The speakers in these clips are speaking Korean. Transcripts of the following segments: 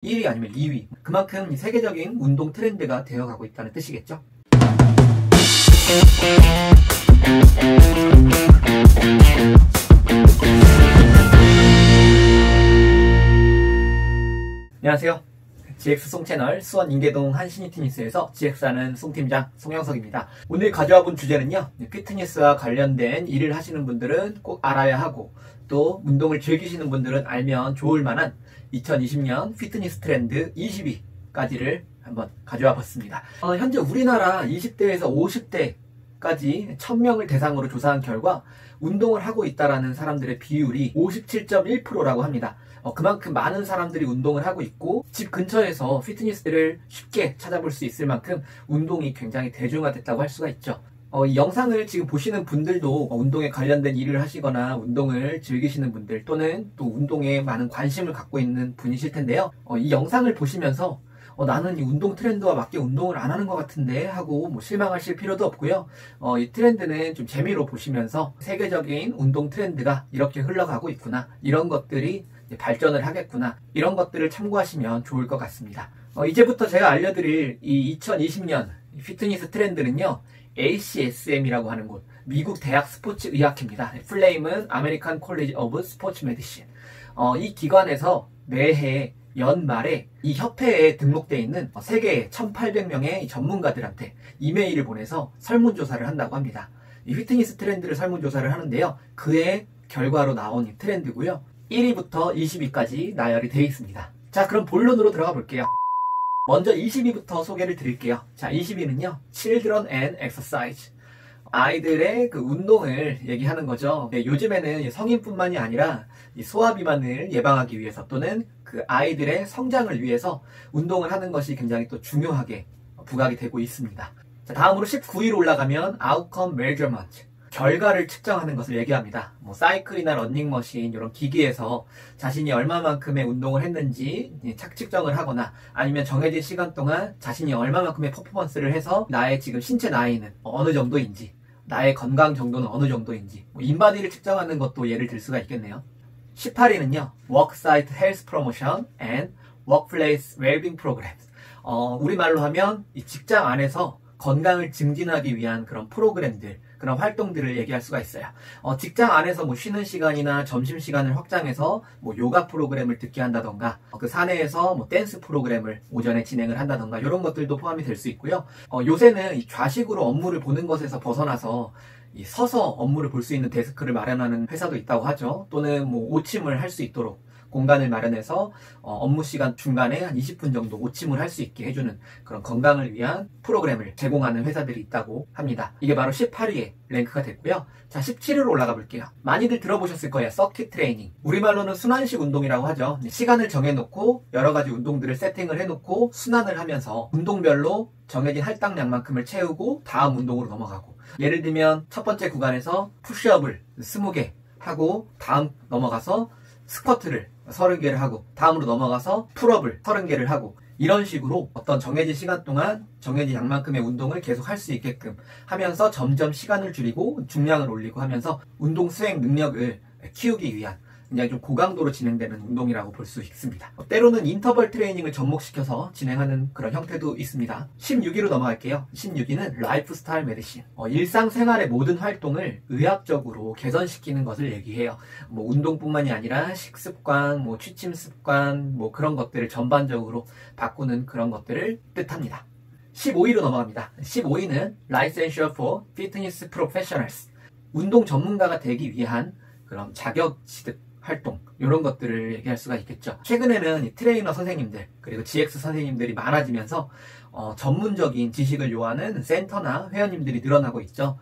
1위 아니면 2위. 그만큼 세계적인 운동 트렌드가 되어가고 있다는 뜻이겠죠. 안녕하세요. GX 송 채널 수원 인계동 한신이 테니스에서 GX하는 송팀장 송영석입니다. 오늘 가져와 본 주제는요, 피트니스와 관련된 일을 하시는 분들은 꼭 알아야 하고, 또 운동을 즐기시는 분들은 알면 좋을 만한 2020년 피트니스 트렌드 20위까지를 한번 가져와 봤습니다. 현재 우리나라 20대에서 50대까지 1000명을 대상으로 조사한 결과 운동을 하고 있다라는 사람들의 비율이 57.1%라고 합니다. 그만큼 많은 사람들이 운동을 하고 있고, 집 근처에서 피트니스를 쉽게 찾아볼 수 있을 만큼 운동이 굉장히 대중화됐다고 할 수가 있죠. 이 영상을 지금 보시는 분들도 운동에 관련된 일을 하시거나 운동을 즐기시는 분들, 또는 또 운동에 많은 관심을 갖고 있는 분이실 텐데요. 이 영상을 보시면서 나는 이 운동 트렌드와 맞게 운동을 안 하는 것 같은데 하고 실망하실 필요도 없고요. 이 트렌드는 좀 재미로 보시면서 세계적인 운동 트렌드가 이렇게 흘러가고 있구나, 이런 것들이 발전을 하겠구나, 이런 것들을 참고하시면 좋을 것 같습니다. 이제부터 제가 알려드릴 이 2020년 피트니스 트렌드는요, ACSM이라고 하는 곳, 미국 대학 스포츠 의학회입니다. 풀네임은 아메리칸 콜리지 오브 스포츠 메디신. 이 기관에서 매해 연말에 이 협회에 등록되어 있는 세계 1800명의 전문가들한테 이메일을 보내서 설문조사를 한다고 합니다. 이 피트니스 트렌드를 설문조사를 하는데요, 그의 결과로 나온 이 트렌드고요. 1위부터 20위까지 나열이 되어 있습니다. 자, 그럼 본론으로 들어가 볼게요. 먼저 20위부터 소개를 드릴게요. 자, 20위는요, Children and Exercise. 아이들의 그 운동을 얘기하는 거죠. 요즘에는 성인뿐만이 아니라 이 소아비만을 예방하기 위해서, 또는 그 아이들의 성장을 위해서 운동을 하는 것이 굉장히 또 중요하게 부각이 되고 있습니다. 자, 다음으로 19위로 올라가면 Outcome Measurement. 결과를 측정하는 것을 얘기합니다. 사이클이나 러닝머신, 이런 기기에서 자신이 얼마만큼의 운동을 했는지 측정을 하거나, 아니면 정해진 시간 동안 자신이 얼마만큼의 퍼포먼스를 해서 나의 지금 신체 나이는 어느 정도인지, 나의 건강 정도는 어느 정도인지, 인바디를 측정하는 것도 예를 들 수가 있겠네요. 18위는요, Worksite Health Promotion and Workplace Wellbeing Programs. 우리말로 하면 이 직장 안에서 건강을 증진하기 위한 그런 프로그램들, 그런 활동들을 얘기할 수가 있어요. 직장 안에서 쉬는 시간이나 점심시간을 확장해서 요가 프로그램을 듣게 한다던가, 그 사내에서 댄스 프로그램을 오전에 진행을 한다던가, 이런 것들도 포함이 될 수 있고요. 요새는 이 좌식으로 업무를 보는 것에서 벗어나서 이 서서 업무를 볼 수 있는 데스크를 마련하는 회사도 있다고 하죠. 또는 오침을 할 수 있도록 공간을 마련해서 업무 시간 중간에 한 20분 정도 오침을 할 수 있게 해주는 그런 건강을 위한 프로그램을 제공하는 회사들이 있다고 합니다. 이게 바로 18위에 랭크가 됐고요. 자, 17위로 올라가 볼게요. 많이들 들어보셨을 거예요. 서킷 트레이닝. 우리말로는 순환식 운동이라고 하죠. 시간을 정해놓고 여러 가지 운동들을 세팅을 해놓고 순환을 하면서 운동별로 정해진 할당량만큼을 채우고 다음 운동으로 넘어가고, 예를 들면 첫 번째 구간에서 푸시업을 20개 하고 다음 넘어가서 스쿼트를 30개를 하고 다음으로 넘어가서 풀업을 30개를 하고, 이런 식으로 어떤 정해진 시간 동안 정해진 양만큼의 운동을 계속 할 수 있게끔 하면서 점점 시간을 줄이고 중량을 올리고 하면서 운동 수행 능력을 키우기 위한 굉장히 좀 고강도로 진행되는 운동이라고 볼 수 있습니다. 때로는 인터벌 트레이닝을 접목시켜서 진행하는 그런 형태도 있습니다. 16위로 넘어갈게요. 16위는 라이프스타일 메디신. 일상생활의 모든 활동을 의학적으로 개선시키는 것을 얘기해요. 운동뿐만이 아니라 식습관, 취침 습관, 그런 것들을 전반적으로 바꾸는 그런 것들을 뜻합니다. 15위로 넘어갑니다. 15위는 Licensure for Fitness Professionals. 운동 전문가가 되기 위한 그런 자격 취득 활동, 이런 것들을 얘기할 수가 있겠죠. 최근에는 이 트레이너 선생님들, 그리고 GX 선생님들이 많아지면서 전문적인 지식을 요하는 센터나 회원님들이 늘어나고 있죠.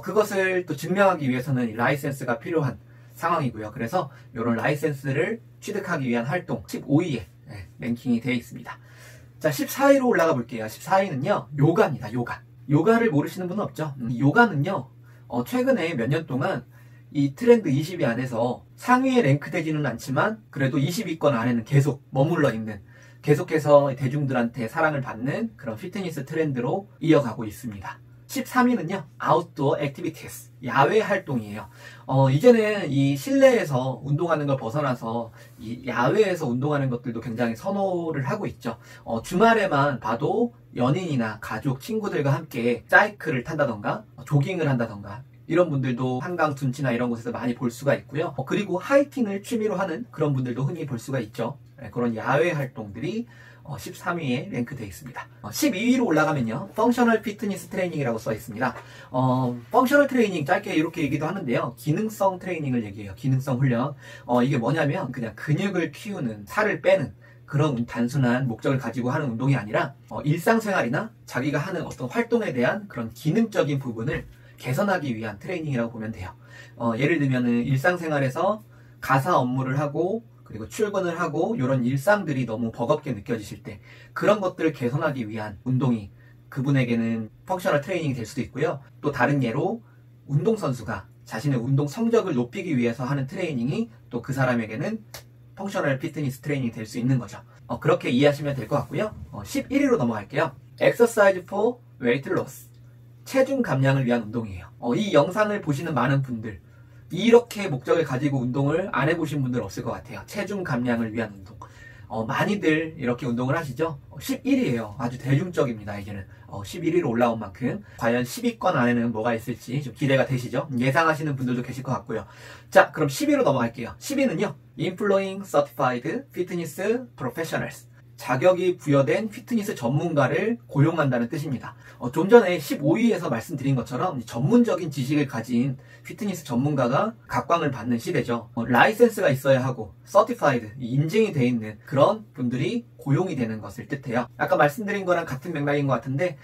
그것을 또 증명하기 위해서는 이 라이센스가 필요한 상황이고요. 그래서 이런 라이센스를 취득하기 위한 활동 15위에 랭킹이 되어 있습니다. 자, 14위로 올라가 볼게요. 14위는요, 요가입니다. 요가를 모르시는 분은 없죠. 요가는요, 최근에 몇 년 동안 이 트렌드 20위 안에서 상위에 랭크되지는 않지만 그래도 20위권 안에는 계속 머물러 있는, 계속해서 대중들한테 사랑을 받는 그런 피트니스 트렌드로 이어가고 있습니다. 13위는요, 아웃도어 액티비티스, 야외 활동이에요. 이제는 이 실내에서 운동하는 걸 벗어나서 이 야외에서 운동하는 것들도 굉장히 선호를 하고 있죠. 주말에만 봐도 연인이나 가족, 친구들과 함께 사이클을 탄다던가, 조깅을 한다던가, 이런 분들도 한강 둔치나 이런 곳에서 많이 볼 수가 있고요. 그리고 하이킹을 취미로 하는 그런 분들도 흔히 볼 수가 있죠. 그런 야외 활동들이 13위에 랭크되어 있습니다. 12위로 올라가면요, 펑셔널 피트니스 트레이닝이라고 써 있습니다. 펑셔널 트레이닝 짧게 이렇게 얘기도 하는데요, 기능성 트레이닝을 얘기해요. 기능성 훈련. 이게 뭐냐면 그냥 근육을 키우는, 살을 빼는 그런 단순한 목적을 가지고 하는 운동이 아니라 일상생활이나 자기가 하는 어떤 활동에 대한 그런 기능적인 부분을 개선하기 위한 트레이닝이라고 보면 돼요. 예를 들면은 일상생활에서 가사 업무를 하고 그리고 출근을 하고 이런 일상들이 너무 버겁게 느껴지실 때 그런 것들을 개선하기 위한 운동이 그분에게는 펑셔널 트레이닝이 될 수도 있고요. 또 다른 예로 운동선수가 자신의 운동 성적을 높이기 위해서 하는 트레이닝이 또 그 사람에게는 펑셔널 피트니스 트레이닝이 될 수 있는 거죠. 그렇게 이해하시면 될 것 같고요. 11위로 넘어갈게요. Exercise for Weight Loss, 체중 감량을 위한 운동이에요. 이 영상을 보시는 많은 분들, 이렇게 목적을 가지고 운동을 안 해보신 분들 없을 것 같아요. 체중 감량을 위한 운동. 많이들 이렇게 운동을 하시죠. 11위에요. 아주 대중적입니다. 이제는 11위로 올라온 만큼 과연 10위권 안에는 뭐가 있을지 좀 기대가 되시죠? 예상하시는 분들도 계실 것 같고요. 자, 그럼 10위로 넘어갈게요. 10위는요, Employing Certified Fitness Professionals, 자격이 부여된 피트니스 전문가를 고용한다는 뜻입니다. 좀 전에 15위에서 말씀드린 것처럼 전문적인 지식을 가진 피트니스 전문가가 각광을 받는 시대죠. 라이센스가 있어야 하고 서티파이드, 인증이 돼 있는 그런 분들이 고용이 되는 것을 뜻해요. 아까 말씀드린 거랑 같은 맥락인 것 같은데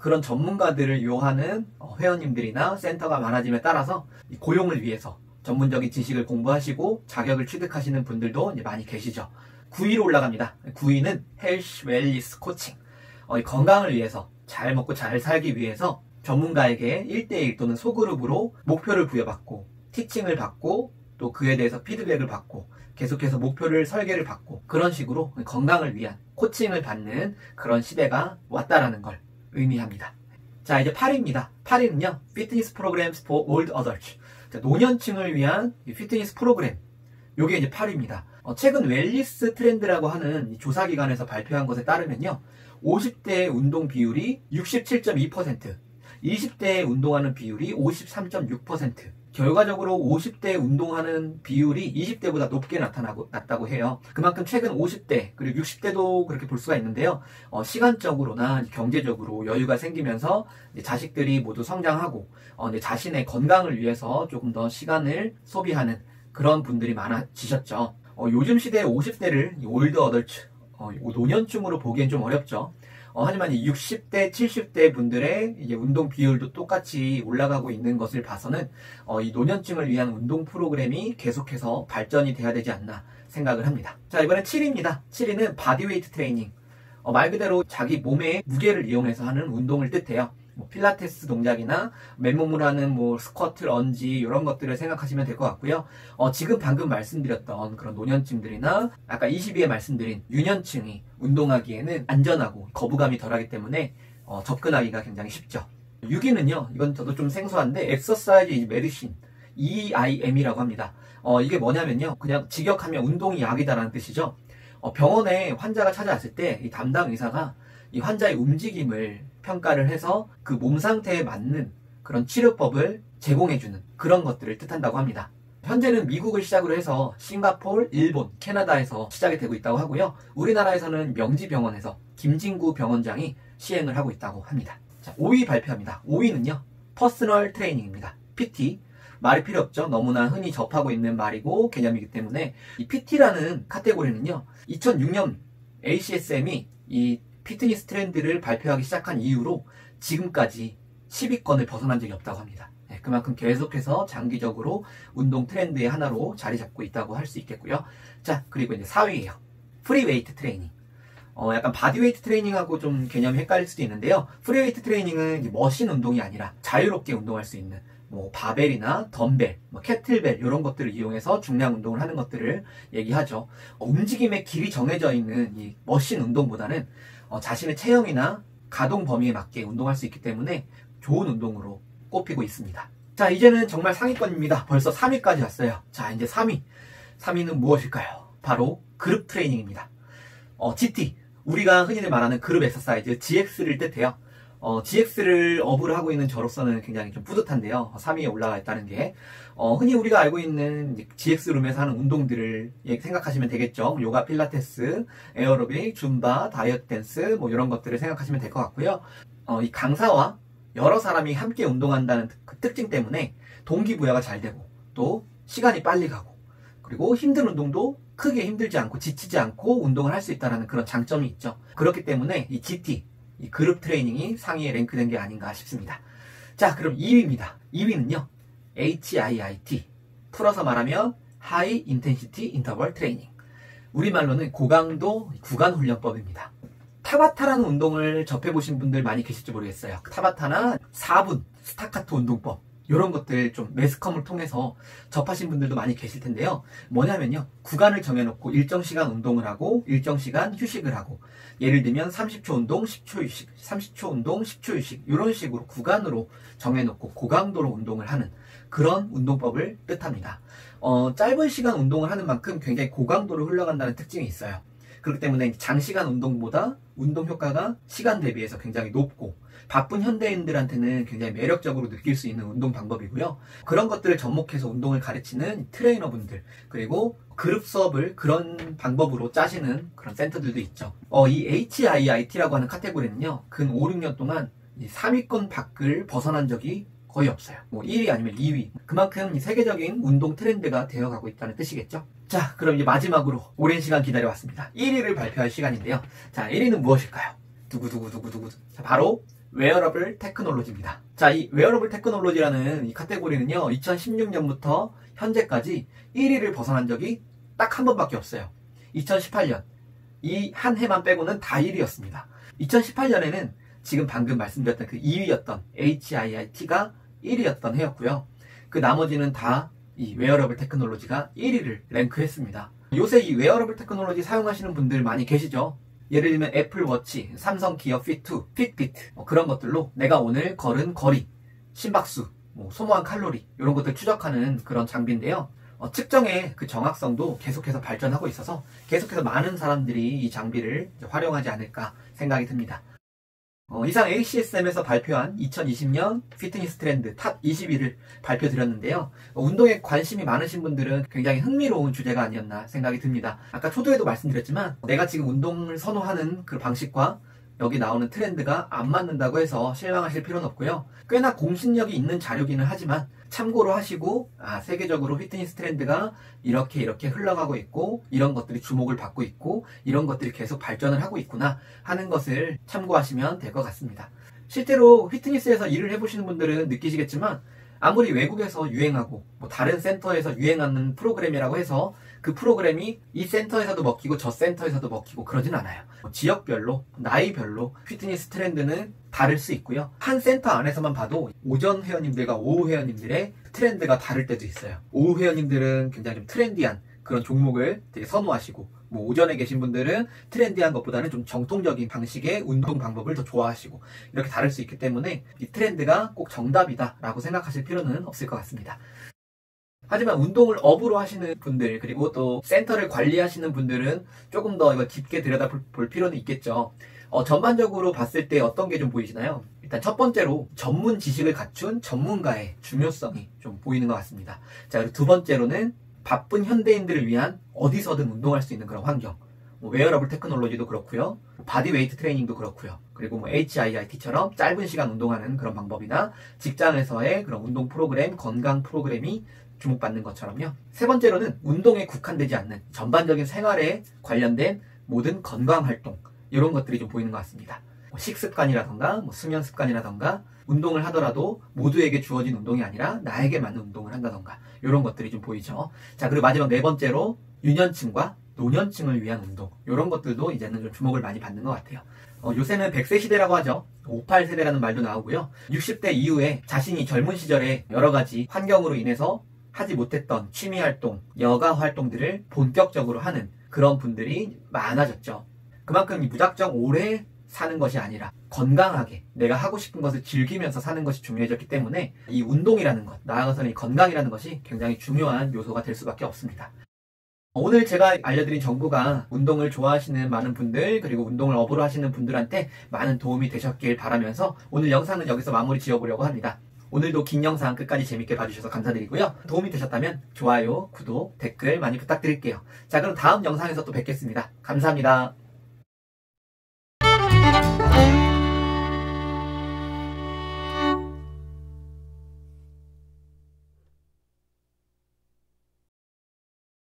그런 전문가들을 요하는 회원님들이나 센터가 많아짐에 따라서 고용을 위해서 전문적인 지식을 공부하시고 자격을 취득하시는 분들도 이제 많이 계시죠. 9위로 올라갑니다. 9위는 헬스 웰니스 코칭. 건강을 위해서, 잘 먹고 잘 살기 위해서 전문가에게 1대1 또는 소그룹으로 목표를 부여받고 티칭을 받고 또 그에 대해서 피드백을 받고 계속해서 목표를 설계를 받고 그런 식으로 건강을 위한 코칭을 받는 그런 시대가 왔다라는 걸 의미합니다. 자, 이제 8위입니다. 8위는요, 피트니스 프로그램 for old adults. 노년층을 위한 피트니스 프로그램. 요게 이제 8위입니다. 최근 웰니스 트렌드라고 하는 조사기관에서 발표한 것에 따르면요, 50대의 운동 비율이 67.2%, 20대의 운동하는 비율이 53.6%, 결과적으로 50대 운동하는 비율이 20대보다 높게 났다고 해요. 그만큼 최근 50대 그리고 60대도 그렇게 볼 수가 있는데요. 시간적으로나 경제적으로 여유가 생기면서 자식들이 모두 성장하고 자신의 건강을 위해서 조금 더 시간을 소비하는 그런 분들이 많아지셨죠. 요즘 시대의 50대를 올드 어덜트, 노년층으로 보기엔 좀 어렵죠. 하지만 60대, 70대 분들의 이제 운동 비율도 똑같이 올라가고 있는 것을 봐서는 이 노년층을 위한 운동 프로그램이 계속해서 발전이 돼야 되지 않나 생각을 합니다. 자, 이번엔 7위입니다. 7위는 바디웨이트 트레이닝. 말 그대로 자기 몸의 무게를 이용해서 하는 운동을 뜻해요. 필라테스 동작이나 맨몸으로 하는 스쿼트, 런지 이런 것들을 생각하시면 될 것 같고요. 지금 방금 말씀드렸던 그런 노년층들이나 아까 20위에 말씀드린 유년층이 운동하기에는 안전하고 거부감이 덜하기 때문에 접근하기가 굉장히 쉽죠. 6위는요, 이건 저도 좀 생소한데 Exercise Medicine, EIM이라고 합니다. 이게 뭐냐면요, 그냥 직역하면 운동이 약이다라는 뜻이죠. 병원에 환자가 찾아왔을 때 이 담당 의사가 이 환자의 움직임을 평가를 해서 그 몸 상태에 맞는 그런 치료법을 제공해주는 그런 것들을 뜻한다고 합니다. 현재는 미국을 시작으로 해서 싱가포르, 일본, 캐나다에서 시작이 되고 있다고 하고요. 우리나라에서는 명지병원에서 김진구 병원장이 시행을 하고 있다고 합니다. 자, 5위 발표합니다. 5위는요, 퍼스널 트레이닝입니다. PT. 말이 필요 없죠. 너무나 흔히 접하고 있는 말이고 개념이기 때문에 이 PT라는 카테고리는요, 2006년 ACSM이 이 피트니스 트렌드를 발표하기 시작한 이후로 지금까지 10위권을 벗어난 적이 없다고 합니다. 그만큼 계속해서 장기적으로 운동 트렌드의 하나로 자리 잡고 있다고 할 수 있겠고요. 자, 그리고 이제 4위예요. 프리웨이트 트레이닝. 약간 바디웨이트 트레이닝하고 좀 개념이 헷갈릴 수도 있는데요. 프리웨이트 트레이닝은 이제 머신 운동이 아니라 자유롭게 운동할 수 있는 바벨이나 덤벨, 캐틀벨 이런 것들을 이용해서 중량 운동을 하는 것들을 얘기하죠. 움직임의 길이 정해져 있는 이 머신 운동보다는 자신의 체형이나 가동 범위에 맞게 운동할 수 있기 때문에 좋은 운동으로 꼽히고 있습니다. 자, 이제는 정말 상위권입니다. 벌써 3위까지 왔어요. 자, 이제 3위는 무엇일까요? 바로 그룹 트레이닝입니다. GT, 우리가 흔히들 말하는 그룹 엑서사이즈 GX를 뜻해요. GX를 업을 하고 있는 저로서는 굉장히 좀 뿌듯한데요. 3위에 올라가 있다는 게 흔히 우리가 알고 있는 GX룸에서 하는 운동들을 생각하시면 되겠죠. 요가, 필라테스, 에어로빅, 줌바, 다이어트 댄스 뭐 이런 것들을 생각하시면 될 것 같고요. 이 강사와 여러 사람이 함께 운동한다는 그 특징 때문에 동기부여가 잘 되고 또 시간이 빨리 가고 그리고 힘든 운동도 크게 힘들지 않고 지치지 않고 운동을 할 수 있다는 그런 장점이 있죠. 그렇기 때문에 이 GT, 이 그룹 트레이닝이 상위에 랭크된 게 아닌가 싶습니다. 자, 그럼 2위입니다. 2위는요. HIIT. 풀어서 말하면 High Intensity Interval Training. 우리말로는 고강도 구간훈련법입니다. 타바타라는 운동을 접해보신 분들 많이 계실지 모르겠어요. 타바타나 4분 스타카토 운동법 이런 것들 좀 매스컴을 통해서 접하신 분들도 많이 계실 텐데요. 뭐냐면요. 구간을 정해놓고 일정 시간 운동을 하고 일정 시간 휴식을 하고 예를 들면 30초 운동 10초 휴식 30초 운동 10초 휴식 이런 식으로 구간으로 정해놓고 고강도로 운동을 하는 그런 운동법을 뜻합니다. 짧은 시간 운동을 하는 만큼 굉장히 고강도로 흘러간다는 특징이 있어요. 그렇기 때문에 장시간 운동보다 운동 효과가 시간 대비해서 굉장히 높고 바쁜 현대인들한테는 굉장히 매력적으로 느낄 수 있는 운동 방법이고요. 그런 것들을 접목해서 운동을 가르치는 트레이너분들 그리고 그룹 수업을 그런 방법으로 짜시는 그런 센터들도 있죠. 이 HIIT라고 하는 카테고리는요. 근 5, 6년 동안 3위권 밖을 벗어난 적이 거의 없어요. 1위 아니면 2위. 그만큼 이 세계적인 운동 트렌드가 되어가고 있다는 뜻이겠죠. 자, 그럼 이제 마지막으로 오랜 시간 기다려왔습니다. 1위를 발표할 시간인데요. 자, 1위는 무엇일까요? 두구두구두구두구. 자, 바로 웨어러블 테크놀로지입니다. 자, 이 웨어러블 테크놀로지라는 이 카테고리는요. 2016년부터 현재까지 1위를 벗어난 적이 딱 한 번밖에 없어요. 2018년. 이 한 해만 빼고는 다 1위였습니다. 2018년에는 지금 방금 말씀드렸던 그 2위였던 HIIT가 1위였던 해였고요. 그 나머지는 다 이 웨어러블 테크놀로지가 1위를 랭크했습니다. 요새 이 웨어러블 테크놀로지 사용하시는 분들 많이 계시죠? 예를 들면 애플워치, 삼성 기어 핏2, 핏비트 그런 것들로 내가 오늘 걸은 거리, 심박수, 소모한 칼로리 이런 것들 추적하는 그런 장비인데요. 측정의 그 정확성도 계속해서 발전하고 있어서 계속해서 많은 사람들이 이 장비를 활용하지 않을까 생각이 듭니다. 이상 ACSM에서 발표한 2020년 피트니스 트렌드 탑 20위를 발표드렸는데요. 운동에 관심이 많으신 분들은 굉장히 흥미로운 주제가 아니었나 생각이 듭니다. 아까 초두에도 말씀드렸지만 내가 지금 운동을 선호하는 그 방식과 여기 나오는 트렌드가 안 맞는다고 해서 실망하실 필요는 없고요. 꽤나 공신력이 있는 자료기는 하지만 참고로 하시고 세계적으로 피트니스 트렌드가 이렇게 흘러가고 있고 이런 것들이 주목을 받고 있고 이런 것들이 계속 발전을 하고 있구나 하는 것을 참고하시면 될 것 같습니다. 실제로 피트니스에서 일을 해보시는 분들은 느끼시겠지만 아무리 외국에서 유행하고 다른 센터에서 유행하는 프로그램이라고 해서 그 프로그램이 이 센터에서도 먹히고 저 센터에서도 먹히고 그러진 않아요. 지역별로, 나이별로 피트니스 트렌드는 다를 수 있고요. 한 센터 안에서만 봐도 오전 회원님들과 오후 회원님들의 트렌드가 다를 때도 있어요. 오후 회원님들은 굉장히 좀 트렌디한 그런 종목을 되게 선호하시고 오전에 계신 분들은 트렌디한 것보다는 좀 정통적인 방식의 운동 방법을 더 좋아하시고 이렇게 다를 수 있기 때문에 이 트렌드가 꼭 정답이다 라고 생각하실 필요는 없을 것 같습니다. 하지만 운동을 업으로 하시는 분들 그리고 또 센터를 관리하시는 분들은 조금 더 이거 깊게 들여다볼 필요는 있겠죠. 전반적으로 봤을 때 어떤 게 좀 보이시나요? 일단 첫 번째로 전문 지식을 갖춘 전문가의 중요성이 좀 보이는 것 같습니다. 자, 그리고 두 번째로는 바쁜 현대인들을 위한 어디서든 운동할 수 있는 그런 환경. 웨어러블 테크놀로지도 그렇고요. 바디웨이트 트레이닝도 그렇고요. 그리고 HIIT처럼 짧은 시간 운동하는 그런 방법이나 직장에서의 그런 운동 프로그램, 건강 프로그램이 주목받는 것처럼요. 세 번째로는 운동에 국한되지 않는 전반적인 생활에 관련된 모든 건강 활동 이런 것들이 좀 보이는 것 같습니다. 식습관이라던가 수면 습관이라던가 운동을 하더라도 모두에게 주어진 운동이 아니라 나에게 맞는 운동을 한다던가 이런 것들이 좀 보이죠. 자, 그리고 마지막 네 번째로 유년층과 노년층을 위한 운동 이런 것들도 이제는 좀 주목을 많이 받는 것 같아요. 요새는 100세 시대라고 하죠. 58세대라는 말도 나오고요. 60대 이후에 자신이 젊은 시절에 여러 가지 환경으로 인해서 하지 못했던 취미 활동, 여가 활동들을 본격적으로 하는 그런 분들이 많아졌죠. 그만큼 무작정 오래 사는 것이 아니라 건강하게 내가 하고 싶은 것을 즐기면서 사는 것이 중요해졌기 때문에 이 운동이라는 것, 나아가서는 이 건강이라는 것이 굉장히 중요한 요소가 될 수밖에 없습니다. 오늘 제가 알려드린 정보가 운동을 좋아하시는 많은 분들, 그리고 운동을 업으로 하시는 분들한테 많은 도움이 되셨길 바라면서 오늘 영상은 여기서 마무리 지어보려고 합니다. 오늘도 긴 영상 끝까지 재밌게 봐주셔서 감사드리고요. 도움이 되셨다면 좋아요, 구독, 댓글 많이 부탁드릴게요. 자, 그럼 다음 영상에서 또 뵙겠습니다. 감사합니다.